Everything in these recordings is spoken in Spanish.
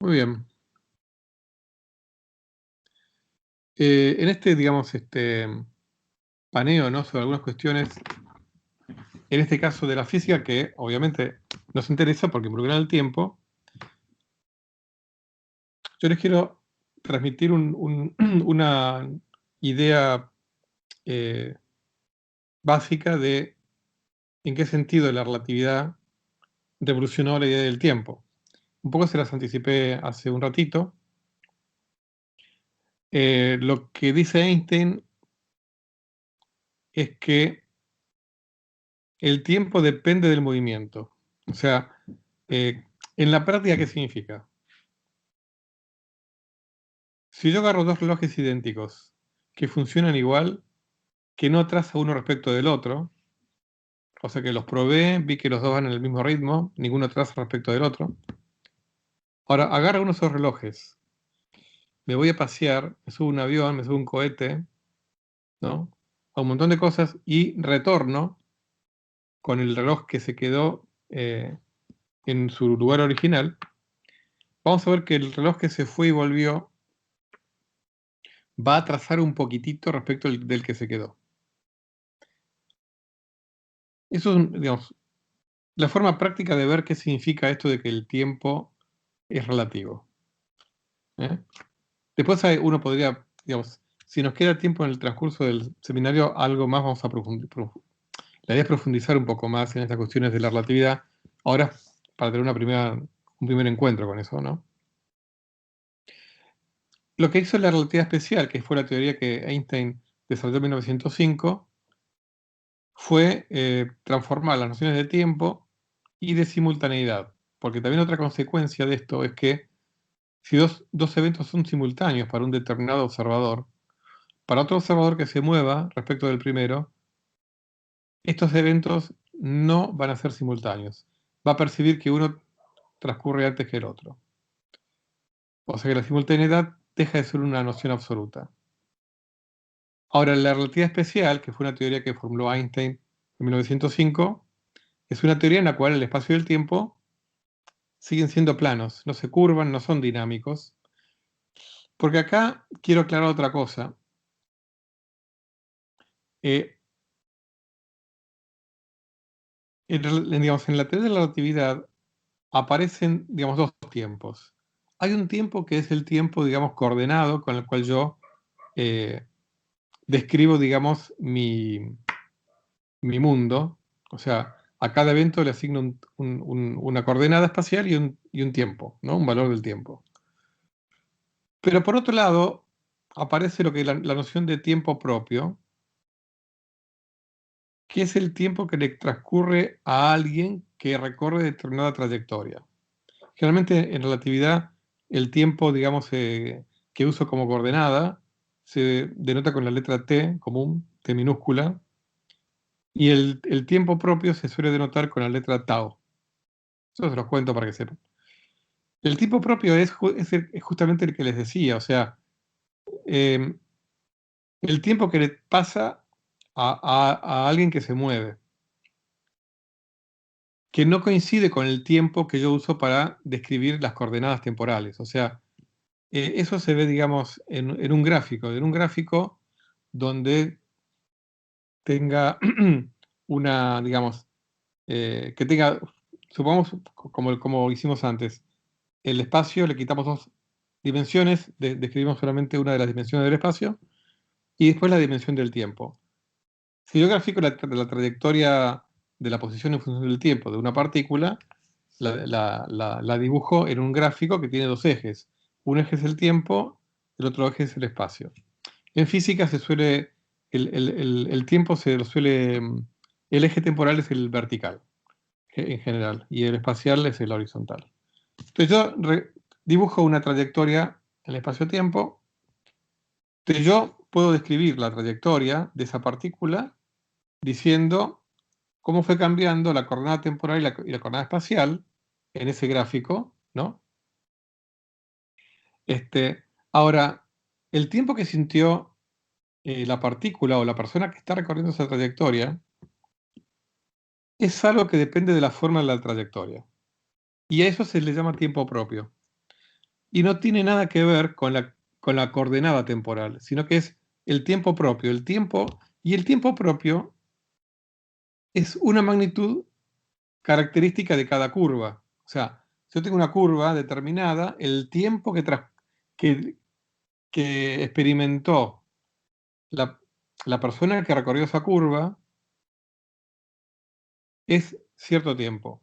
Muy bien. En este, digamos, paneo, ¿no?, sobre algunas cuestiones, en este caso de la física, que obviamente nos interesa porque involucran el tiempo, yo les quiero transmitir una idea eh, básica de en qué sentido la relatividad revolucionó la idea del tiempo. Un poco se las anticipé hace un ratito. Lo que dice Einstein es que el tiempo depende del movimiento. O sea, en la práctica, ¿qué significa? Si yo agarro dos relojes idénticos que funcionan igual, que no atrasa uno respecto del otro, o sea que los probé, vi que los dos van en el mismo ritmo, ninguno atrasa respecto del otro. Ahora, agarro uno de esos relojes, me voy a pasear, me subo a un avión, me subo a un cohete, ¿no?, a un montón de cosas, y retorno con el reloj que se quedó en su lugar original. Vamos a ver que el reloj que se fue y volvió va a atrasar un poquitito respecto del que se quedó. Eso es, digamos, la forma práctica de ver qué significa esto de que el tiempo es relativo, ¿eh? Después uno podría, digamos, si nos queda tiempo en el transcurso del seminario, algo más vamos a la idea es profundizar un poco más en estas cuestiones de la relatividad. Ahora, para tener un primer encuentro con eso, ¿no? Lo que hizo la relatividad especial, que fue la teoría que Einstein desarrolló en 1905, fue transformar las nociones de tiempo y de simultaneidad. Porque también otra consecuencia de esto es que si dos eventos son simultáneos para un determinado observador, para otro observador que se mueva respecto del primero, estos eventos no van a ser simultáneos. Va a percibir que uno transcurre antes que el otro. O sea que la simultaneidad deja de ser una noción absoluta. Ahora, la relatividad especial, que fue una teoría que formuló Einstein en 1905, es una teoría en la cual el espacio y el tiempo siguen siendo planos, no se curvan, no son dinámicos. Porque acá quiero aclarar otra cosa. Eh, digamos, en la teoría de la relatividad aparecen, digamos, dos tiempos. Hay un tiempo que es el tiempo, digamos, coordenado, con el cual yo describo, digamos, mi mundo. O sea, a cada evento le asigno una coordenada espacial y un tiempo, ¿no?, un valor del tiempo. Pero por otro lado, aparece lo que es la noción de tiempo propio, que es el tiempo que le transcurre a alguien que recorre determinada trayectoria. Generalmente en relatividad el tiempo, digamos, que uso como coordenada se denota con la letra t común, t minúscula, y el tiempo propio se suele denotar con la letra tau. Eso se los cuento para que sepan. El tiempo propio es justamente el que les decía, o sea, em, el tiempo que le pasa a alguien que se mueve, que no coincide con el tiempo que yo uso para describir las coordenadas temporales. O sea, eso se ve, digamos, en un gráfico, donde tenga una, digamos, que tenga, supongamos, como hicimos antes, el espacio le quitamos dos dimensiones, describimos solamente una de las dimensiones del espacio, y después la dimensión del tiempo. Si yo grafico la trayectoria de la posición en función del tiempo de una partícula, la dibujo en un gráfico que tiene dos ejes. Un eje es el tiempo, el otro eje es el espacio. En física se suele, el tiempo se lo suele, el eje temporal es el vertical, en general, y el espacial es el horizontal. Entonces yo dibujo una trayectoria en el espacio-tiempo. Entonces yo puedo describir la trayectoria de esa partícula diciendo cómo fue cambiando la coordenada temporal y la coordenada espacial en ese gráfico, ¿no? Ahora, el tiempo que sintió la partícula o la persona que está recorriendo esa trayectoria es algo que depende de la forma de la trayectoria. Y a eso se le llama tiempo propio. y no tiene nada que ver con la coordenada temporal, sino que es el tiempo propio. Y el tiempo propio es una magnitud característica de cada curva. O sea, si yo tengo una curva determinada, el tiempo que, que experimentó la, la persona que recorrió esa curva es cierto tiempo.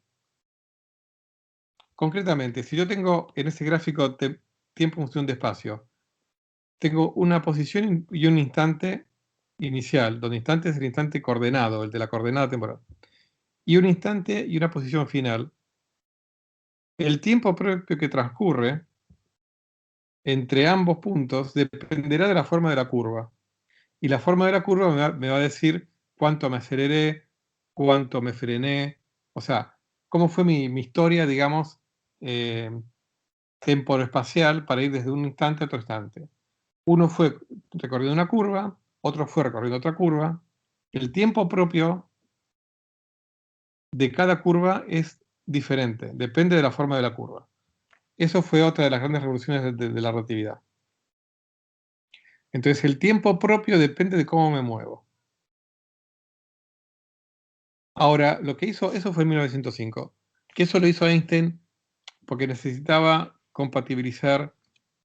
Concretamente, si yo tengo en ese gráfico tiempo en función de espacio, tengo una posición y un instante inicial, donde instante es el instante coordenado, el de la coordenada temporal, y un instante y una posición final. El tiempo propio que transcurre entre ambos puntos dependerá de la forma de la curva. Y la forma de la curva me va a decir cuánto me aceleré, cuánto me frené, o sea, cómo fue mi historia, digamos, eh, temporoespacial para ir desde un instante a otro instante. Uno fue recorriendo una curva, otro fue recorriendo otra curva. El tiempo propio de cada curva es diferente, depende de la forma de la curva. Eso fue otra de las grandes revoluciones de la relatividad. Entonces, el tiempo propio depende de cómo me muevo. Ahora, lo que hizo, eso fue en 1905, que eso lo hizo Einstein porque necesitaba compatibilizar,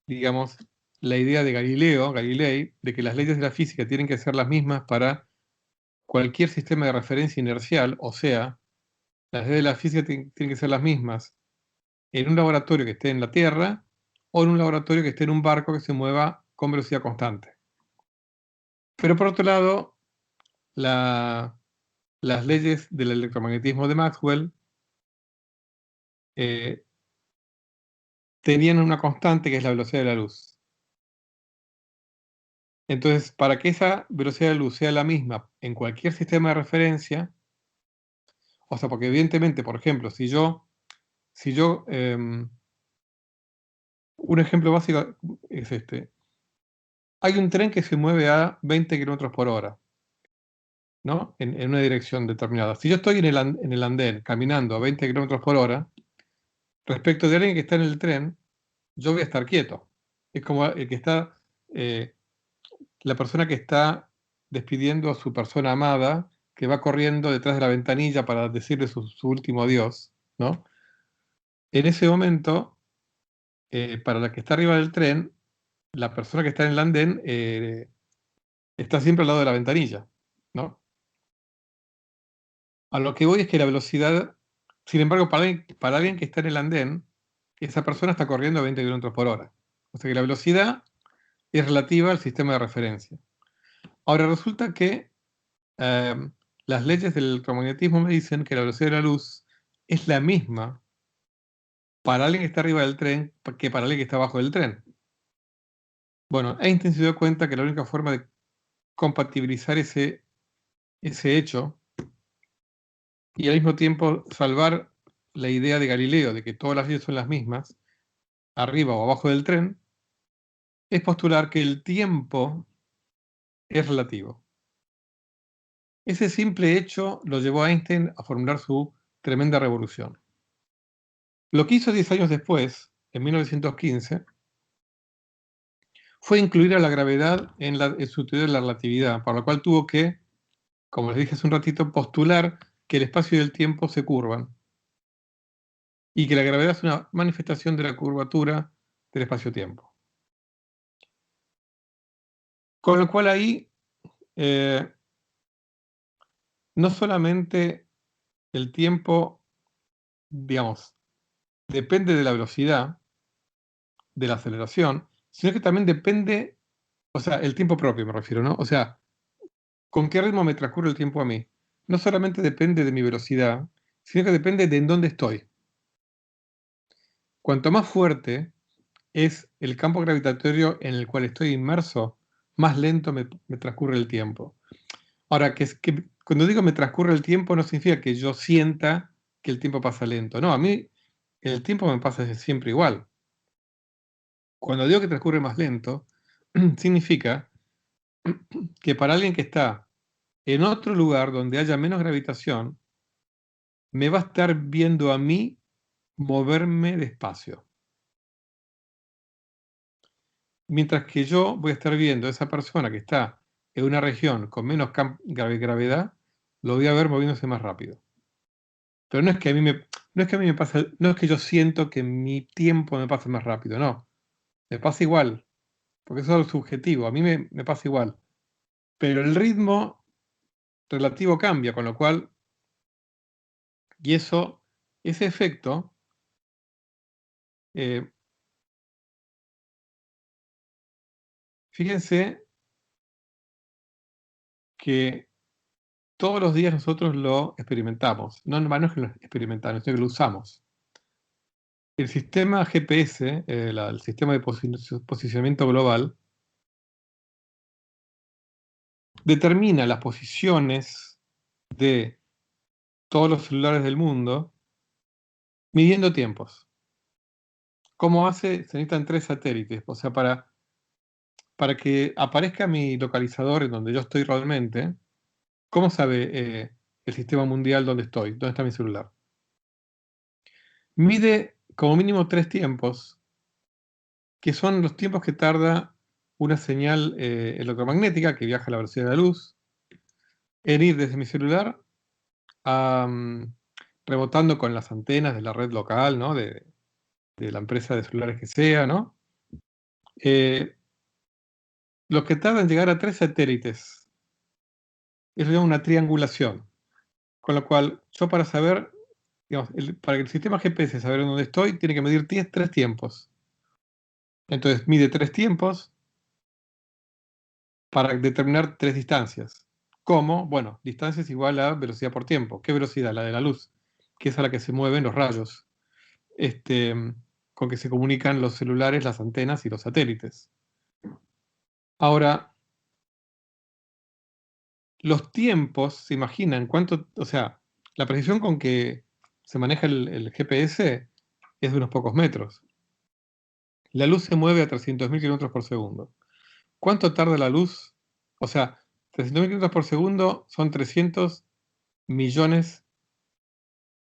digamos, la idea de Galilei, de que las leyes de la física tienen que ser las mismas para cualquier sistema de referencia inercial, o sea, las leyes de la física tienen que ser las mismas en un laboratorio que esté en la Tierra o en un laboratorio que esté en un barco que se mueva con velocidad constante. Pero por otro lado, las leyes del electromagnetismo de Maxwell eh, tenían una constante que es la velocidad de la luz. Entonces, para que esa velocidad de luz sea la misma en cualquier sistema de referencia, o sea, porque evidentemente, por ejemplo, un ejemplo básico es este. Hay un tren que se mueve a 20 kilómetros por hora, ¿no? En una dirección determinada. Si yo estoy en el andén caminando a 20 kilómetros por hora, respecto de alguien que está en el tren, yo voy a estar quieto. Es como el que está, eh, la persona que está despidiendo a su persona amada, que va corriendo detrás de la ventanilla para decirle su último adiós, ¿no? En ese momento, para la que está arriba del tren, la persona que está en el andén está siempre al lado de la ventanilla, ¿no? A lo que voy es que la velocidad, sin embargo, para alguien que está en el andén, esa persona está corriendo a 20 kilómetros por hora. O sea que la velocidad es relativa al sistema de referencia. Ahora resulta que eh, las leyes del electromagnetismo me dicen que la velocidad de la luz es la misma para alguien que está arriba del tren que para alguien que está abajo del tren. Bueno, Einstein se dio cuenta que la única forma de compatibilizar ese hecho y al mismo tiempo salvar la idea de Galileo de que todas las leyes son las mismas, arriba o abajo del tren, es postular que el tiempo es relativo. Ese simple hecho lo llevó a Einstein a formular su tremenda revolución. Lo que hizo 10 años después, en 1915, fue incluir a la gravedad en su teoría de la relatividad, para lo cual tuvo que, como les dije hace un ratito, postular que el espacio y el tiempo se curvan y que la gravedad es una manifestación de la curvatura del espacio-tiempo. Con lo cual ahí, eh, no solamente el tiempo, digamos, depende de la velocidad, de la aceleración, sino que también depende, o sea, el tiempo propio me refiero, ¿no? O sea, ¿con qué ritmo me transcurre el tiempo a mí? No solamente depende de mi velocidad, sino que depende de en dónde estoy. Cuanto más fuerte es el campo gravitatorio en el cual estoy inmerso, más lento me transcurre el tiempo. Ahora, que cuando digo me transcurre el tiempo, no significa que yo sienta que el tiempo pasa lento. No, a mí el tiempo me pasa siempre igual. Cuando digo que transcurre más lento, significa que para alguien que está en otro lugar donde haya menos gravitación, me va a estar viendo a mí moverme despacio. mientras que yo voy a estar viendo a esa persona que está en una región con menos gravedad, lo voy a ver moviéndose más rápido. Pero no es que a mí me pasa, no es que yo siento que mi tiempo me pase más rápido, no. Me pasa igual, porque eso es subjetivo, a mí me pasa igual. Pero el ritmo relativo cambia, con lo cual, y ese efecto, eh, fíjense que todos los días nosotros lo experimentamos. No, no es que lo experimentamos, sino que lo usamos. El sistema GPS, el sistema de posicionamiento global, determina las posiciones de todos los celulares del mundo midiendo tiempos. ¿Cómo hace? Se necesitan 3 satélites. O sea, para que aparezca mi localizador en donde yo estoy realmente, ¿cómo sabe el sistema mundial dónde estoy? ¿Dónde está mi celular? Mide como mínimo 3 tiempos, que son los tiempos que tarda una señal electromagnética que viaja a la velocidad de la luz en ir desde mi celular a, rebotando con las antenas de la red local, ¿no? De la empresa de celulares que sea, ¿no? Lo que tarda en llegar a 3 satélites. Eso se llama una triangulación. Con lo cual, yo para saber, digamos, para que el sistema GPS saber dónde estoy, tiene que medir 3 tiempos. Entonces, mide 3 tiempos para determinar 3 distancias. ¿Cómo? Bueno, distancia es igual a velocidad por tiempo. ¿Qué velocidad? La de la luz, que es a la que se mueven los rayos, este, con que se comunican los celulares, las antenas y los satélites. Ahora, los tiempos, ¿se imaginan cuánto? O sea, la precisión con que se maneja el GPS es de unos pocos metros. La luz se mueve a 300.000 kilómetros por segundo. ¿Cuánto tarda la luz? O sea, 300.000 kilómetros por segundo son 300 millones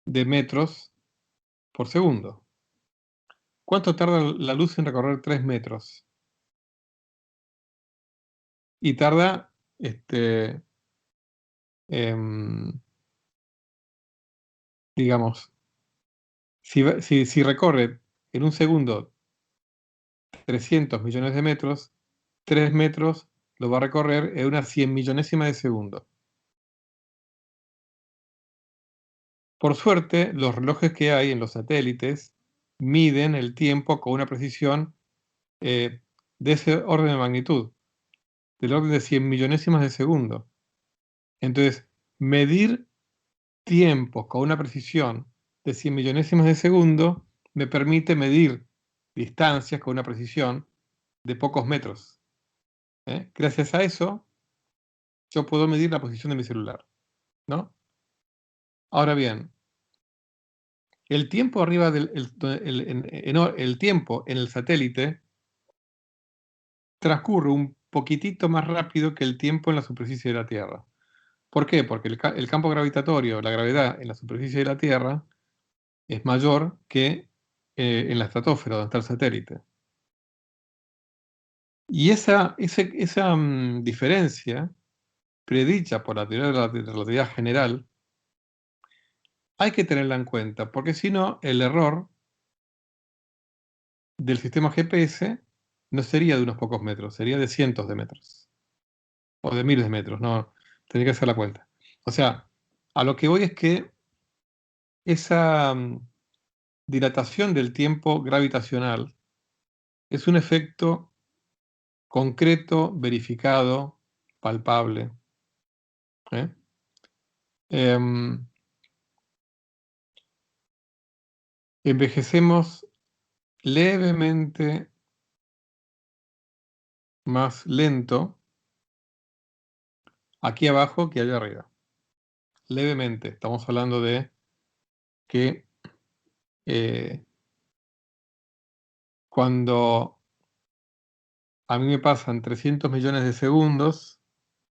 de metros por segundo. ¿Cuánto tarda la luz en recorrer 3 metros? Y tarda, em, digamos, si recorre en un segundo 300 millones de metros, 3 metros lo va a recorrer en una 100 millonésima de segundo. Por suerte, los relojes que hay en los satélites miden el tiempo con una precisión de ese orden de magnitud, del orden de 100 millonésimas de segundo. Entonces, medir tiempos con una precisión de 100 millonésimas de segundo me permite medir distancias con una precisión de pocos metros. Gracias a eso, yo puedo medir la posición de mi celular, ¿no? Ahora bien, el tiempo arriba del el tiempo en el satélite transcurre un poquitito más rápido que el tiempo en la superficie de la Tierra. ¿Por qué? Porque el campo gravitatorio, la gravedad en la superficie de la Tierra es mayor que en la estratosfera, donde está el satélite. Y esa diferencia, predicha por la teoría de la relatividad general, hay que tenerla en cuenta, porque si no, el error del sistema GPS no sería de unos pocos metros, sería de cientos de metros, o de miles de metros, no, tendría que hacer la cuenta. O sea, a lo que voy es que esa dilatación del tiempo gravitacional es un efecto concreto, verificado, palpable. ¿eh? Em, Envejecemos levemente más lento aquí abajo que allá arriba. Levemente. Estamos hablando de que cuando a mí me pasan 300 millones de segundos,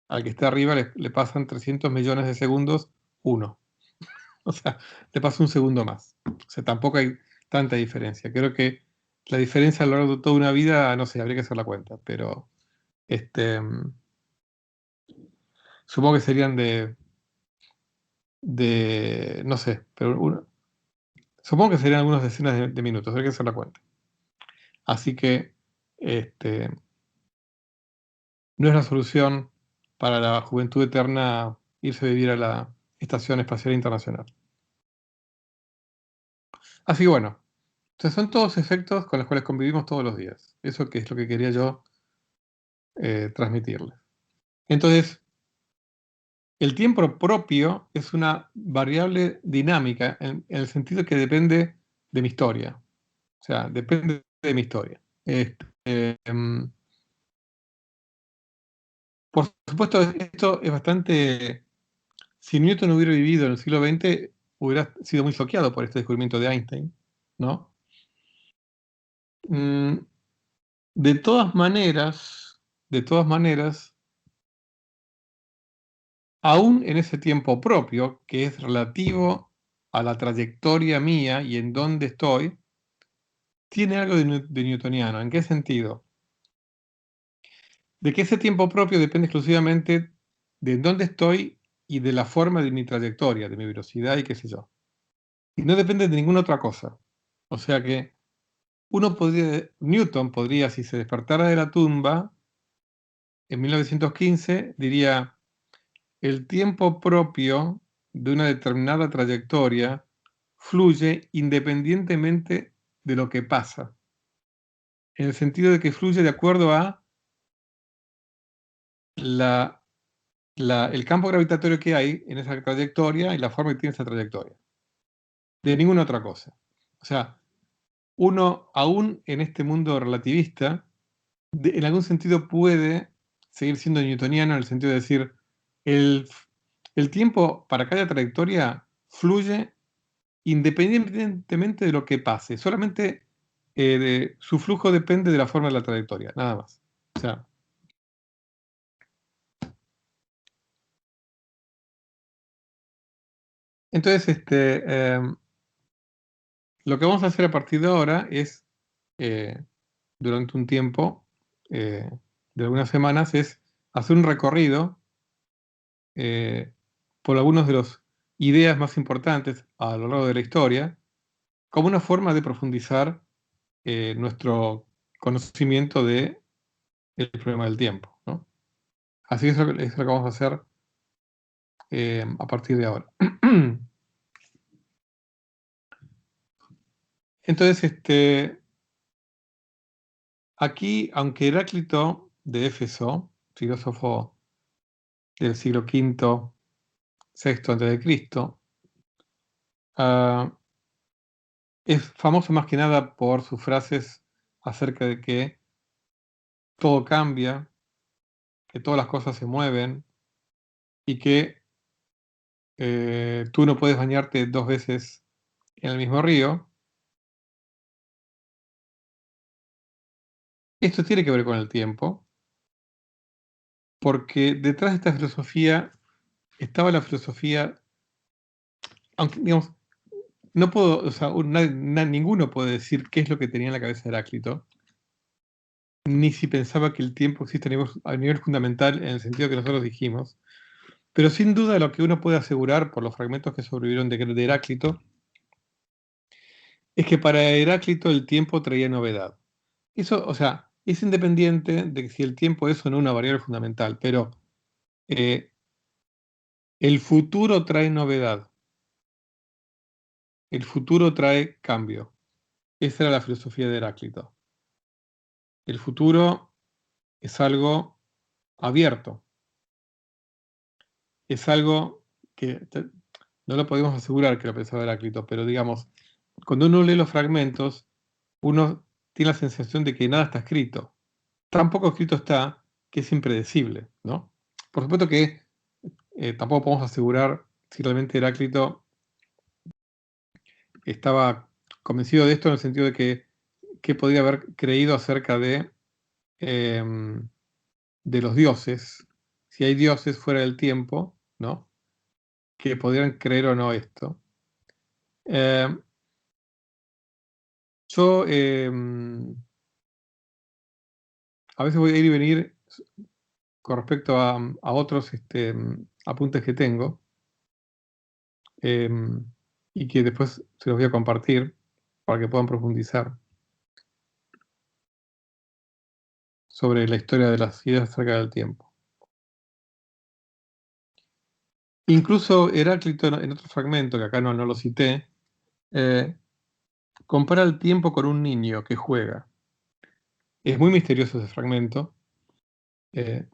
al que está arriba le pasan 300 millones de segundos, 1. O sea, le pasa un segundo más. O sea, tampoco hay tanta diferencia. Creo que la diferencia a lo largo de toda una vida, no sé, habría que hacer la cuenta, pero supongo que serían no sé, pero supongo que serían algunas decenas de minutos, habría que hacer la cuenta. Así que no es la solución para la juventud eterna irse a vivir a la Estación Espacial Internacional. Así que bueno, entonces son todos efectos con los cuales convivimos todos los días. Eso que es lo que quería yo transmitirles. Entonces, el tiempo propio es una variable dinámica en el sentido que depende de mi historia. O sea, depende de mi historia. Por supuesto, esto es bastante... Si Newton hubiera vivido en el siglo XX, hubiera sido muy choqueado por este descubrimiento de Einstein, ¿no? Mm, de todas maneras, aún en ese tiempo propio, que es relativo a la trayectoria mía y en dónde estoy, tiene algo de newtoniano. ¿En qué sentido? De que ese tiempo propio depende exclusivamente de dónde estoy y de la forma de mi trayectoria, de mi velocidad y qué sé yo. Y no depende de ninguna otra cosa. O sea que Newton podría, si se despertara de la tumba, en 1915, diría, el tiempo propio de una determinada trayectoria fluye independientemente de lo que pasa, en el sentido de que fluye de acuerdo a el campo gravitatorio que hay en esa trayectoria y la forma que tiene esa trayectoria. De ninguna otra cosa. O sea, uno, aún en este mundo relativista, en algún sentido puede seguir siendo newtoniano en el sentido de decir, el, el tiempo para cada trayectoria fluye independientemente de lo que pase, solamente su flujo depende de la forma de la trayectoria, nada más. O sea, entonces, lo que vamos a hacer a partir de ahora es, durante un tiempo de algunas semanas, es hacer un recorrido por algunas de las ideas más importantes a lo largo de la historia, como una forma de profundizar nuestro conocimiento del problema del tiempo, ¿no? Así es lo que vamos a hacer a partir de ahora. Entonces, aquí, aunque Heráclito de Éfeso, filósofo del siglo V, VI a.C., es famoso más que nada por sus frases acerca de que todo cambia, que todas las cosas se mueven y que tú no puedes bañarte dos veces en el mismo río. Esto tiene que ver con el tiempo, porque detrás de esta filosofía estaba la filosofía, aunque digamos, no puedo, o sea, ninguno puede decir qué es lo que tenía en la cabeza Heráclito, ni si pensaba que el tiempo existe a nivel fundamental en el sentido que nosotros dijimos, pero sin duda lo que uno puede asegurar por los fragmentos que sobrevivieron de Heráclito es que para Heráclito el tiempo traía novedad. Eso, o sea, es independiente de si el tiempo es o no una variable fundamental, pero eh, el futuro trae novedad, el futuro trae cambio. Esa era la filosofía de Heráclito. El futuro es algo abierto, es algo que no lo podemos asegurar que lo pensaba Heráclito, pero digamos, cuando uno lee los fragmentos, uno tiene la sensación de que nada está escrito. Tan poco escrito está que es impredecible, ¿no? Por supuesto que tampoco podemos asegurar si realmente Heráclito estaba convencido de esto en el sentido de que podría haber creído acerca em, de los dioses, si hay dioses fuera del tiempo, ¿no? Que podrían creer o no esto. Em, Yo a veces voy a ir y venir con respecto a otros apuntes que tengo em, y que después se los voy a compartir para que puedan profundizar sobre la historia de las ideas acerca del tiempo. Incluso Heráclito, en otro fragmento, que acá no lo cité, eh, compara el tiempo con un niño que juega. Es muy misterioso ese fragmento. eh,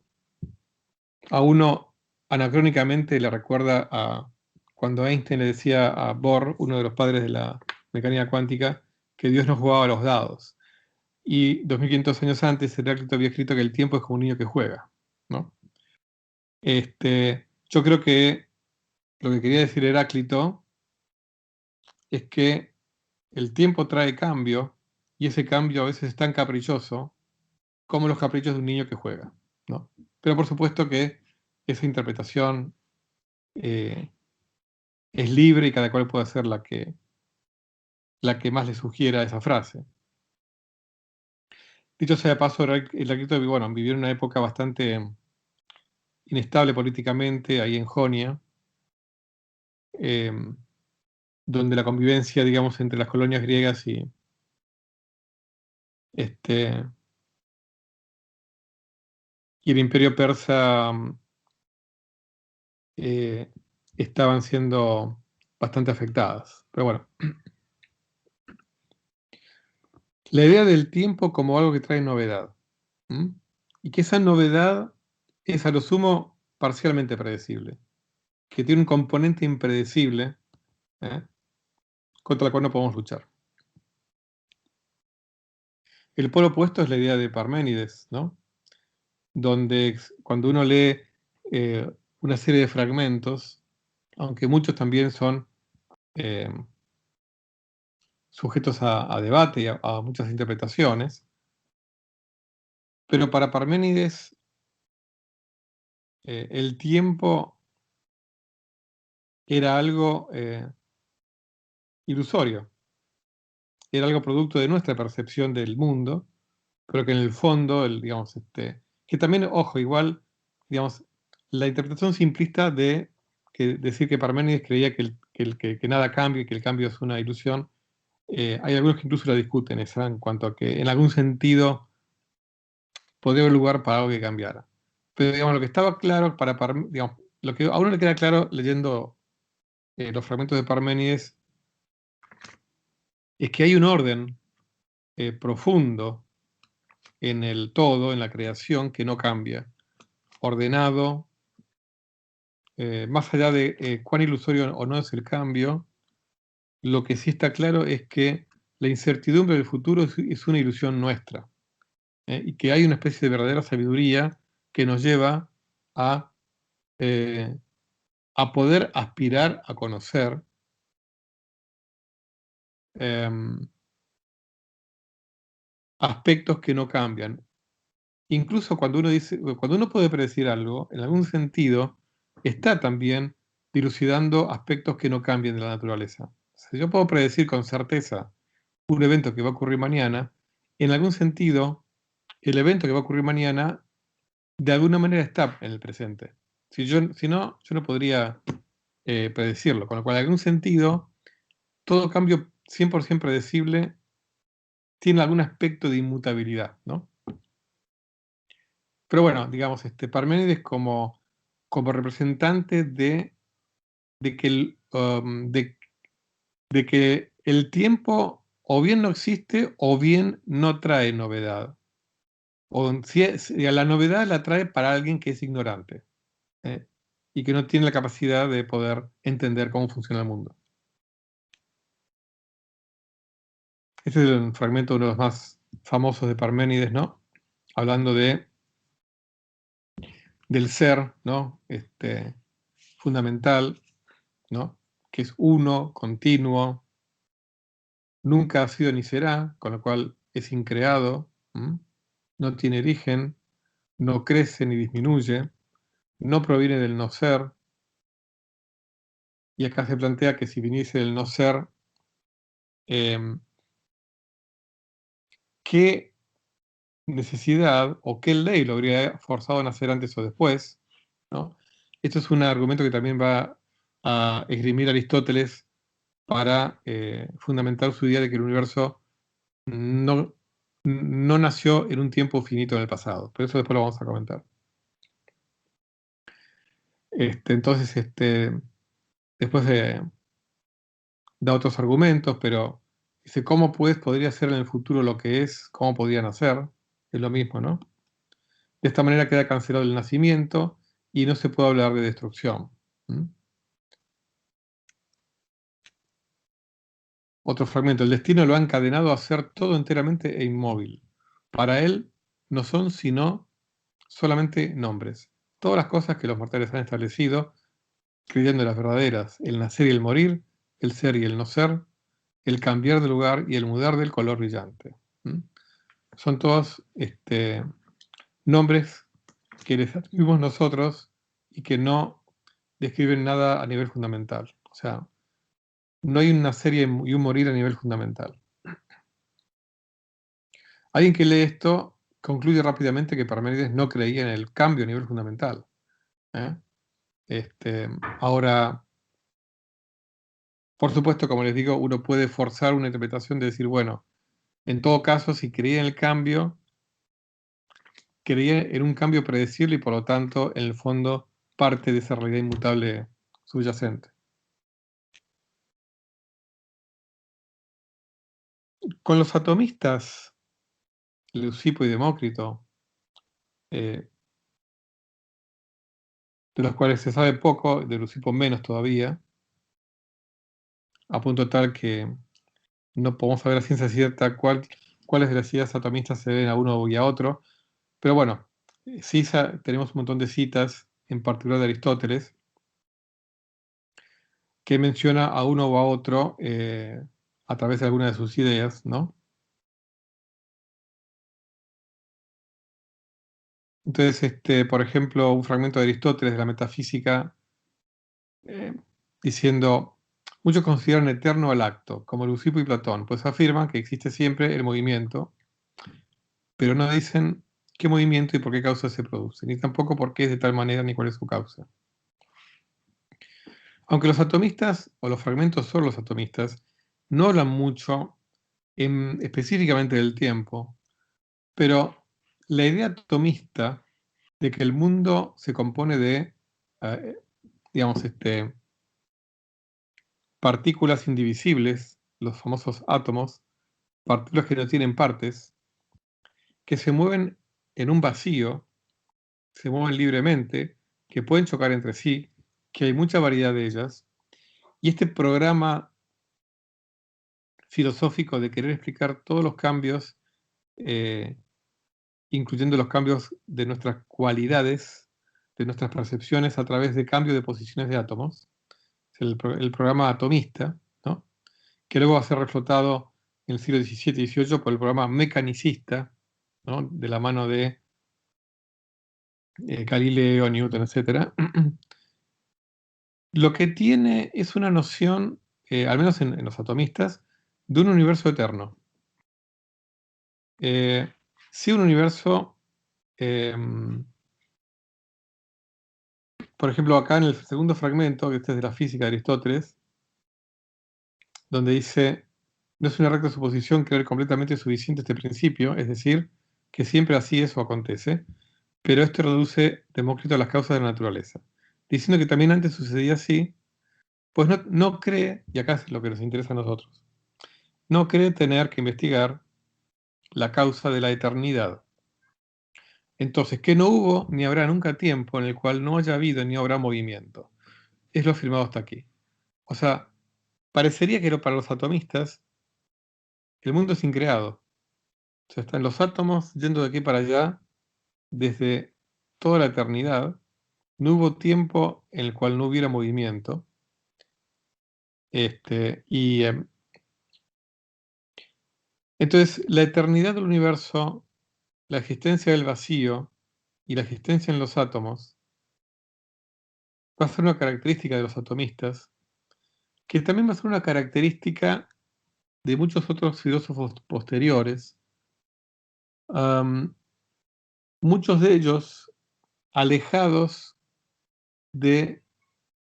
a uno anacrónicamente le recuerda a cuando Einstein le decía a Bohr, uno de los padres de la mecánica cuántica, que Dios no jugaba a los dados. Y 2500 años antes, Heráclito había escrito que el tiempo es como un niño que juega, ¿no? Yo creo que lo que quería decir Heráclito es que el tiempo trae cambio y ese cambio a veces es tan caprichoso como los caprichos de un niño que juega, ¿no? Pero por supuesto que esa interpretación eh, es libre y cada cual puede hacer la que más le sugiera esa frase. Dicho sea de paso, Heráclito bueno, vivió en una época bastante inestable políticamente, ahí en Jonia, em, donde la convivencia, digamos, entre las colonias griegas este, y el imperio persa eh, estaban siendo bastante afectadas. Pero bueno, la idea del tiempo como algo que trae novedad. ¿M? Y que esa novedad es a lo sumo parcialmente predecible, que tiene un componente impredecible, ¿eh? Contra el cual no podemos luchar. El polo opuesto es la idea de Parménides, ¿no? Donde cuando uno lee eh, una serie de fragmentos, aunque muchos también son eh, sujetos a debate y a muchas interpretaciones, pero para Parménides el tiempo era algo ilusorio, era algo producto de nuestra percepción del mundo, pero que en el fondo, digamos, que también, ojo, igual, digamos, la interpretación simplista de decir que Parménides creía que nada cambia y que el cambio es una ilusión, hay algunos que incluso la discuten esa en cuanto a que en algún sentido podría haber lugar para algo que cambiara. Pero digamos, lo que estaba claro digamos, lo que a uno le queda claro leyendo los fragmentos de Parménides es que hay un orden profundo en el todo, en la creación, que no cambia, ordenado, más allá de cuán ilusorio o no es el cambio, lo que sí está claro es que la incertidumbre del futuro es una ilusión nuestra, y que hay una especie de verdadera sabiduría que nos lleva a, eh, a poder aspirar a conocer em, aspectos que no cambian. Incluso cuando uno puede predecir algo, en algún sentido, está también dilucidando aspectos que no cambian de la naturaleza. Si yo puedo predecir con certeza un evento que va a ocurrir mañana, en algún sentido, el evento que va a ocurrir mañana, de alguna manera está en el presente. Si no, yo no podría predecirlo. Con lo cual, en algún sentido, todo cambio 100% predecible tiene algún aspecto de inmutabilidad, ¿no? Pero bueno, digamos, Parménides como representante de que de que el tiempo o bien no existe o bien no trae novedad. Si la novedad la trae para alguien que es ignorante, ¿eh? Y que no tiene la capacidad de poder entender cómo funciona el mundo. Este es un fragmento, uno de los más famosos de Parménides, ¿no? Hablando del ser, ¿no? Fundamental, ¿no? Que es uno, continuo, nunca ha sido ni será, con lo cual es increado, ¿m? No tiene origen, no crece ni disminuye, no proviene del no ser, y acá se plantea que si viniese del no ser, em, qué necesidad o qué ley lo habría forzado a nacer antes o después, ¿no? Esto es un argumento que también va a esgrimir Aristóteles para fundamentar su idea de que el universo no, no nació en un tiempo finito en el pasado. Pero eso después lo vamos a comentar. Entonces, después da otros argumentos, pero dice, ¿cómo pues podría ser en el futuro lo que es? ¿Cómo podría nacer? Es lo mismo, ¿no? De esta manera queda cancelado el nacimiento y no se puede hablar de destrucción. ¿Mm? Otro fragmento. El destino lo ha encadenado a ser todo enteramente e inmóvil. Para él no son sino solamente nombres. Todas las cosas que los mortales han establecido, creyendo las verdaderas, el nacer y el morir, el ser y el no ser, el cambiar de lugar y el mudar del color brillante. ¿Mm? Son todos nombres que les atribuimos nosotros y que no describen nada a nivel fundamental. O sea, no hay una serie y un morir a nivel fundamental. Alguien que lee esto concluye rápidamente que Parménides no creía en el cambio a nivel fundamental. ¿Eh? Ahora, por supuesto, como les digo, uno puede forzar una interpretación de decir, bueno, en todo caso, si creía en el cambio, creía en un cambio predecible y por lo tanto, en el fondo, parte de esa realidad inmutable subyacente. Con los atomistas, Leucipo y Demócrito, de los cuales se sabe poco, de Leucipo menos todavía, a punto tal que no podemos saber a ciencia cierta cuáles de las ideas atomistas se deben a uno y a otro, pero bueno, sí tenemos un montón de citas, en particular de Aristóteles, que menciona a uno o a otro a través de alguna de sus ideas, ¿no? Entonces, por ejemplo, un fragmento de Aristóteles de la Metafísica eh, diciendo, muchos consideran eterno el acto, como Leucipo y Platón, pues afirman que existe siempre el movimiento, pero no dicen qué movimiento y por qué causa se produce, ni tampoco por qué es de tal manera ni cuál es su causa. Aunque los atomistas, o los fragmentos sobre los atomistas, no hablan mucho específicamente del tiempo, pero la idea atomista de que el mundo se compone de, eh, digamos, partículas indivisibles, los famosos átomos, partículas que no tienen partes, que se mueven en un vacío, se mueven libremente, que pueden chocar entre sí, que hay mucha variedad de ellas, y este programa filosófico de querer explicar todos los cambios, eh, incluyendo los cambios de nuestras cualidades, de nuestras percepciones a través de cambio de posiciones de átomos, es el programa atomista, ¿no? Que luego va a ser reflotado en el siglo XVII y XVIII por el programa mecanicista, ¿no? De la mano de Galileo, Newton, etc. Lo que tiene es una noción, al menos en los atomistas, de un universo eterno. Sí, un universo, por ejemplo, acá en el segundo fragmento, que este es de la física de Aristóteles, donde dice, no es una recta suposición creer completamente suficiente este principio, es decir, que siempre así es o acontece, pero esto reduce Demócrito a las causas de la naturaleza, diciendo que también antes sucedía así, pues no cree, y acá es lo que nos interesa a nosotros, no cree tener que investigar la causa de la eternidad. Entonces, que no hubo ni habrá nunca tiempo en el cual no haya habido ni habrá movimiento. Es lo afirmado hasta aquí. O sea, parecería que para los atomistas el mundo es increado. O sea, están los átomos yendo de aquí para allá desde toda la eternidad. No hubo tiempo en el cual no hubiera movimiento. Y entonces la eternidad del universo, la existencia del vacío y la existencia en los átomos va a ser una característica de los atomistas, que también va a ser una característica de muchos otros filósofos posteriores, muchos de ellos alejados de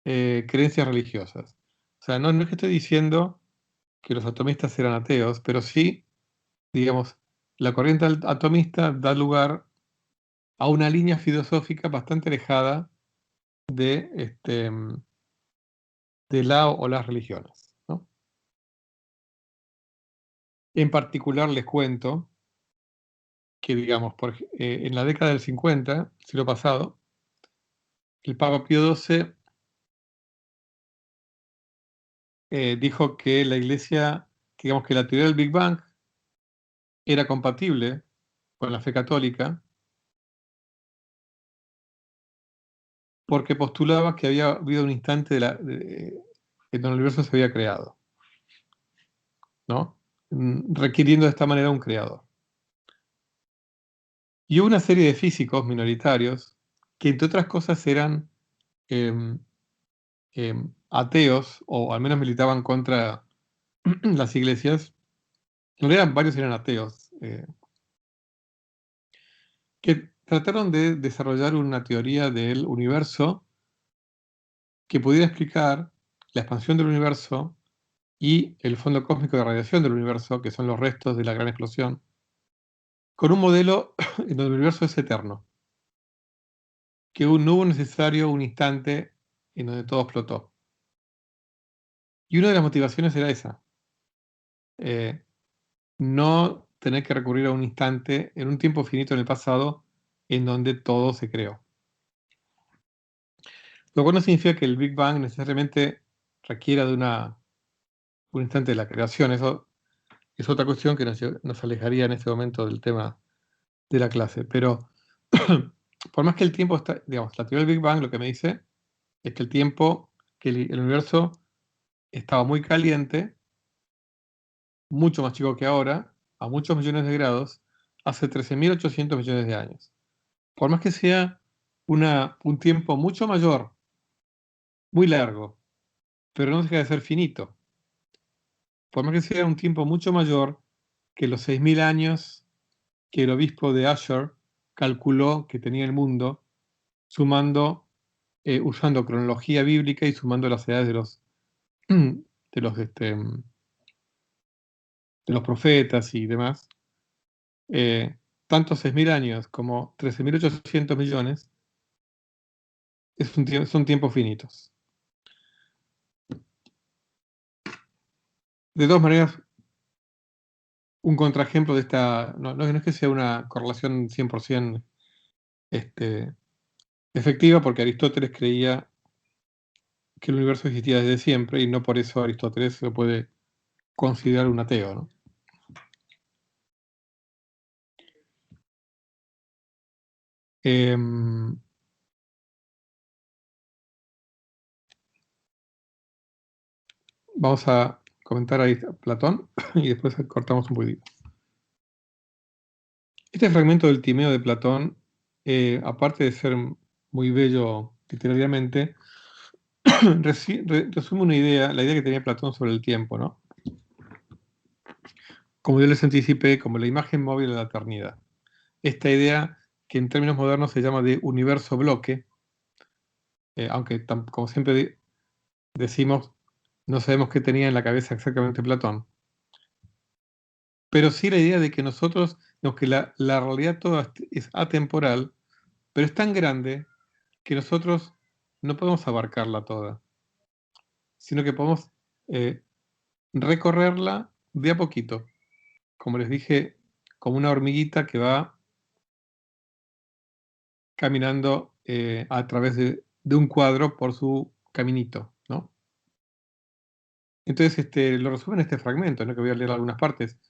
creencias religiosas. O sea, no es que estoy diciendo que los atomistas eran ateos, pero sí, digamos, la corriente atomista da lugar a una línea filosófica bastante alejada de la o las religiones, ¿no? En particular les cuento que, digamos, en la década del 50, siglo pasado, el Papa Pío XII dijo que la Iglesia, digamos que la teoría del Big Bang era compatible con la fe católica porque postulaba que había habido un instante en donde el universo se había creado, ¿no? Requiriendo de esta manera un creador. Y hubo una serie de físicos minoritarios que, entre otras cosas, eran em, ateos, o al menos militaban contra las iglesias. En realidad, varios eran ateos, que trataron de desarrollar una teoría del universo que pudiera explicar la expansión del universo y el fondo cósmico de radiación del universo, que son los restos de la gran explosión, con un modelo en donde el universo es eterno, que no hubo necesario un instante en donde todo explotó. Y una de las motivaciones era esa, eh, no tener que recurrir a un instante en un tiempo finito en el pasado en donde todo se creó. Lo cual no significa que el Big Bang necesariamente requiera de un instante de la creación. Eso es otra cuestión que nos alejaría en este momento del tema de la clase. Pero por más que el tiempo está, digamos, la teoría del Big Bang lo que me dice es que el tiempo, que el universo estaba muy caliente, mucho más chico que ahora, a muchos millones de grados, hace 13.800 millones de años. Por más que sea un tiempo mucho mayor, muy largo, pero no deja de ser finito. Por más que sea un tiempo mucho mayor que los 6.000 años que el obispo de Asher calculó que tenía el mundo, usando cronología bíblica y sumando las edades de los, este, de los profetas y demás. Tanto 6.000 años como 13.800 millones son tiempos finitos. De todas maneras, un contraejemplo de esta, no es que sea una correlación 100% efectiva, porque Aristóteles creía que el universo existía desde siempre y no por eso Aristóteles se lo puede considerar un ateo, ¿no? Em, Vamos a comentar ahí a Platón y después cortamos un poquitito. Este fragmento del Timeo de Platón, aparte de ser muy bello literariamente, resume una idea, la idea que tenía Platón sobre el tiempo, ¿no? Como yo les anticipé, como la imagen móvil de la eternidad. Esta idea que en términos modernos se llama de universo bloque, aunque como siempre decimos, no sabemos qué tenía en la cabeza exactamente Platón, pero sí la idea de que nosotros, que la realidad toda es atemporal, pero es tan grande que nosotros no podemos abarcarla toda, sino que podemos eh, recorrerla de a poquito, como les dije, como una hormiguita que va caminando a través de un cuadro por su caminito, ¿no? Entonces, lo resume en este fragmento, ¿no? Que voy a leer algunas partes.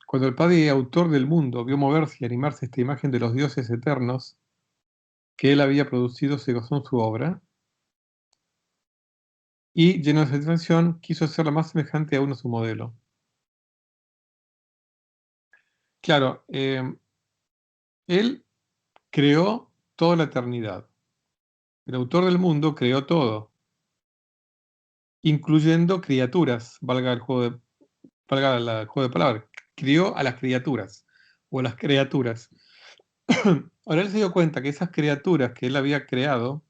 Cuando el Padre y autor del mundo vio moverse y animarse esta imagen de los dioses eternos que él había producido, se gozó en su obra, y lleno de satisfacción quiso hacerla más semejante aún a su modelo. Claro, él creó toda la eternidad. El autor del mundo creó todo, incluyendo criaturas, valga el juego de palabras. Crió a las criaturas. o las criaturas. Ahora él se dio cuenta que esas criaturas que él había creado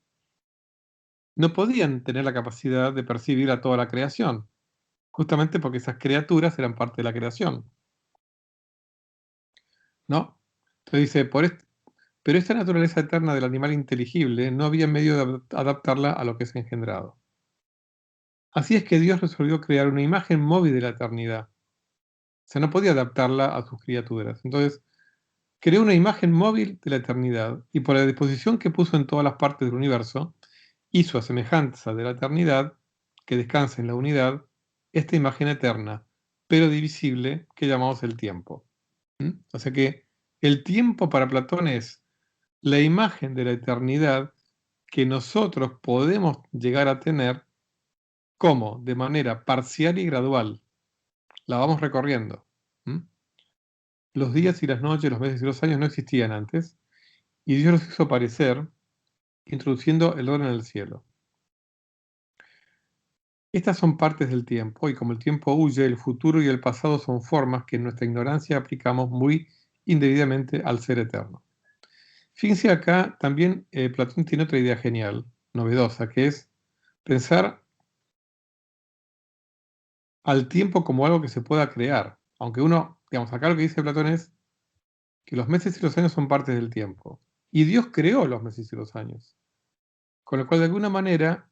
no podían tener la capacidad de percibir a toda la creación, justamente porque esas criaturas eran parte de la creación, ¿no? Entonces dice, pero esta naturaleza eterna del animal inteligible no había medio de adaptarla a lo que es engendrado. Así es que Dios resolvió crear una imagen móvil de la eternidad. O sea, no podía adaptarla a sus criaturas. Entonces, creó una imagen móvil de la eternidad y por la disposición que puso en todas las partes del universo, hizo a semejanza de la eternidad, que descansa en la unidad, esta imagen eterna, pero divisible, que llamamos el tiempo. ¿Mm? O sea que el tiempo para Platón es la imagen de la eternidad que nosotros podemos llegar a tener como de manera parcial y gradual. La vamos recorriendo. ¿Mm? Los días y las noches, los meses y los años no existían antes, y Dios los hizo aparecer, introduciendo el orden en el cielo. Estas son partes del tiempo, y como el tiempo huye, el futuro y el pasado son formas que en nuestra ignorancia aplicamos muy indebidamente al ser eterno. Fíjense acá, también Platón tiene otra idea genial, novedosa, que es pensar al tiempo como algo que se pueda crear. Aunque uno, digamos, acá lo que dice Platón es que los meses y los años son partes del tiempo. Y Dios creó los meses y los años. Con lo cual, de alguna manera,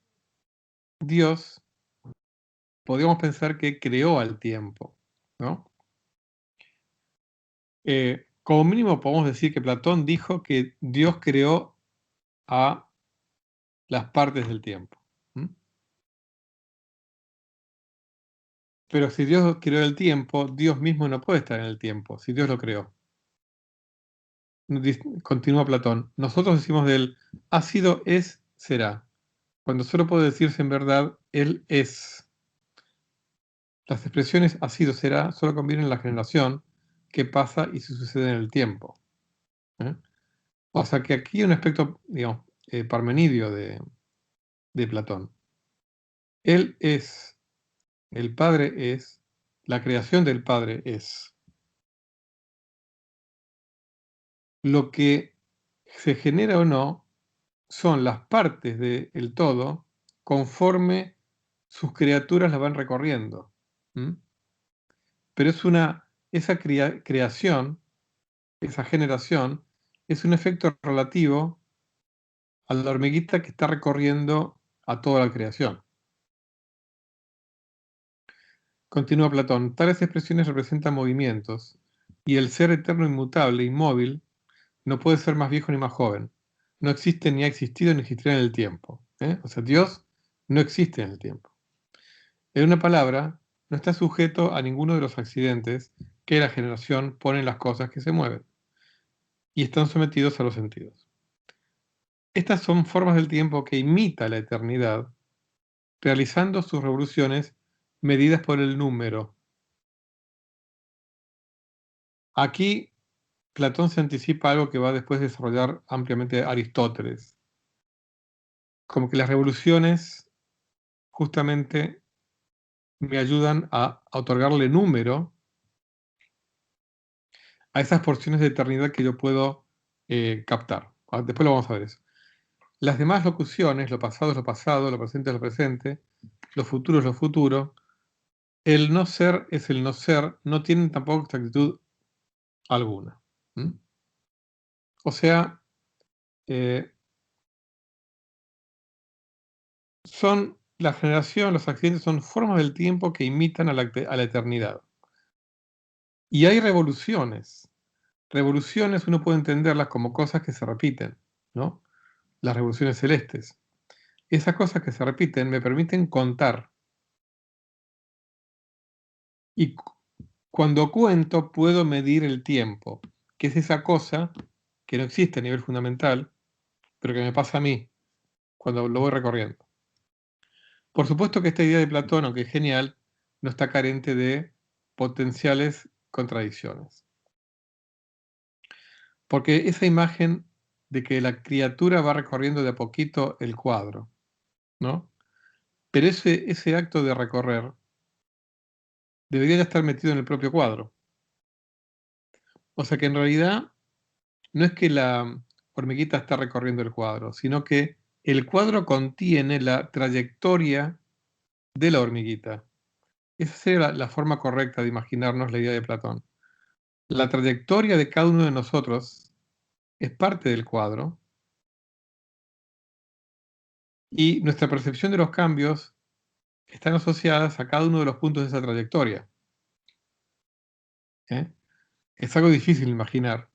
Dios, podríamos pensar que creó al tiempo, ¿no? Como mínimo podemos decir que Platón dijo que Dios creó a las partes del tiempo. ¿Mm? Pero si Dios creó el tiempo, Dios mismo no puede estar en el tiempo, si Dios lo creó. Continúa Platón. Nosotros decimos de él, ha sido, es, será. Cuando solo puede decirse en verdad, él es. Las expresiones ha sido, será, solo convienen en la generación, que pasa y se sucede en el tiempo. ¿Eh? O sea que aquí hay un aspecto, digamos, parmenidio de Platón. Él es, el Padre es, la creación del Padre es. Lo que se genera o no son las partes del todo conforme sus criaturas la van recorriendo. ¿Mm? Pero esa creación, esa generación, es un efecto relativo a la hormiguita que está recorriendo a toda la creación. Continúa Platón, tales expresiones representan movimientos, y el ser eterno inmutable, inmóvil, no puede ser más viejo ni más joven. No existe ni ha existido ni existirá en el tiempo. O sea, Dios no existe en el tiempo. En una palabra, no está sujeto a ninguno de los accidentes que la generación pone en las cosas que se mueven, y están sometidos a los sentidos. Estas son formas del tiempo que imita la eternidad, realizando sus revoluciones medidas por el número. Aquí Platón se anticipa a algo que va después de desarrollar ampliamente Aristóteles, como que las revoluciones justamente me ayudan a otorgarle número a esas porciones de eternidad que yo puedo captar. Después lo vamos a ver eso. Las demás locuciones, lo pasado es lo pasado, lo presente es lo presente, lo futuro es lo futuro, el no ser es el no ser, no tienen tampoco exactitud alguna. ¿Mm? O sea, eh, son la generación, los accidentes son formas del tiempo que imitan a la eternidad. Y hay revoluciones. Revoluciones uno puede entenderlas como cosas que se repiten, ¿no? Las revoluciones celestes. Esas cosas que se repiten me permiten contar. Y cuando cuento puedo medir el tiempo, que es esa cosa que no existe a nivel fundamental, pero que me pasa a mí cuando lo voy recorriendo. Por supuesto que esta idea de Platón, aunque es genial, no está carente de potenciales contradicciones. Porque esa imagen de que la criatura va recorriendo de a poquito el cuadro, ¿no? Pero ese acto de recorrer debería ya estar metido en el propio cuadro. O sea que en realidad no es que la hormiguita está recorriendo el cuadro, sino que el cuadro contiene la trayectoria de la hormiguita. Esa sería la forma correcta de imaginarnos la idea de Platón. La trayectoria de cada uno de nosotros es parte del cuadro y nuestra percepción de los cambios están asociadas a cada uno de los puntos de esa trayectoria. ¿Eh? Es algo difícil de imaginar,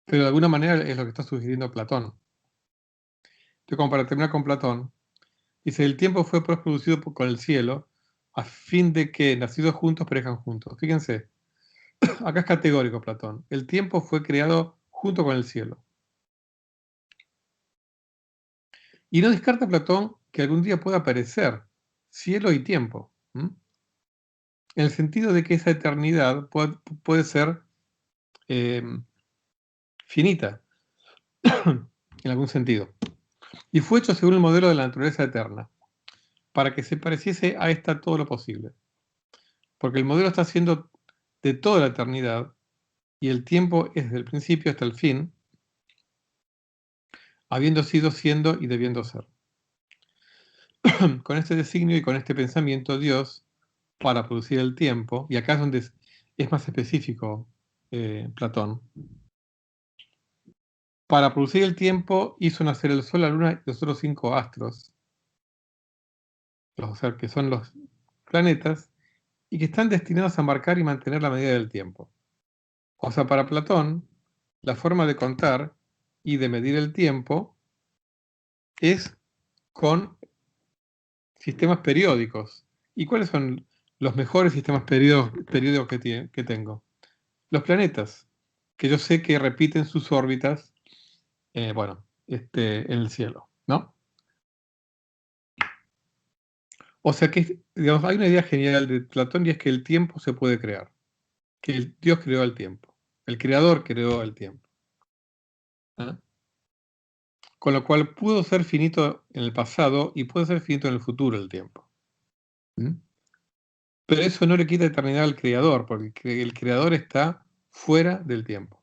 pero de alguna manera es lo que está sugiriendo Platón. Entonces, como para terminar con Platón, dice: el tiempo fue pues producido con el cielo, a fin de que nacidos juntos parezcan juntos. Fíjense, acá es categórico Platón. El tiempo fue creado junto con el cielo. Y no descarta Platón que algún día pueda aparecer cielo y tiempo. En el sentido de que esa eternidad puede ser finita, en algún sentido. Y fue hecho según el modelo de la naturaleza eterna, para que se pareciese a esta todo lo posible. Porque el modelo está haciendo de toda la eternidad, y el tiempo es desde el principio hasta el fin, habiendo sido, siendo y debiendo ser. Con este designio y con este pensamiento, Dios, para producir el tiempo, y acá es donde es más específico Platón, para producir el tiempo hizo nacer el Sol, la Luna y los otros 5 astros, o sea, que son los planetas, y que están destinados a marcar y mantener la medida del tiempo. O sea, para Platón, la forma de contar y de medir el tiempo es con sistemas periódicos. ¿Y cuáles son los mejores sistemas periódicos que tengo? Los planetas, que yo sé que repiten sus órbitas, en el cielo, ¿no? O sea que, digamos, hay una idea genial de Platón y es que el tiempo se puede crear, que Dios creó el tiempo, el creador creó el tiempo. ¿Ah? Con lo cual pudo ser finito en el pasado y puede ser finito en el futuro el tiempo. ¿Mm? Pero eso no le quita eternidad al creador, porque el creador está fuera del tiempo.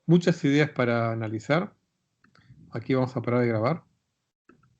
Muchas ideas para analizar. Aquí vamos a parar de grabar.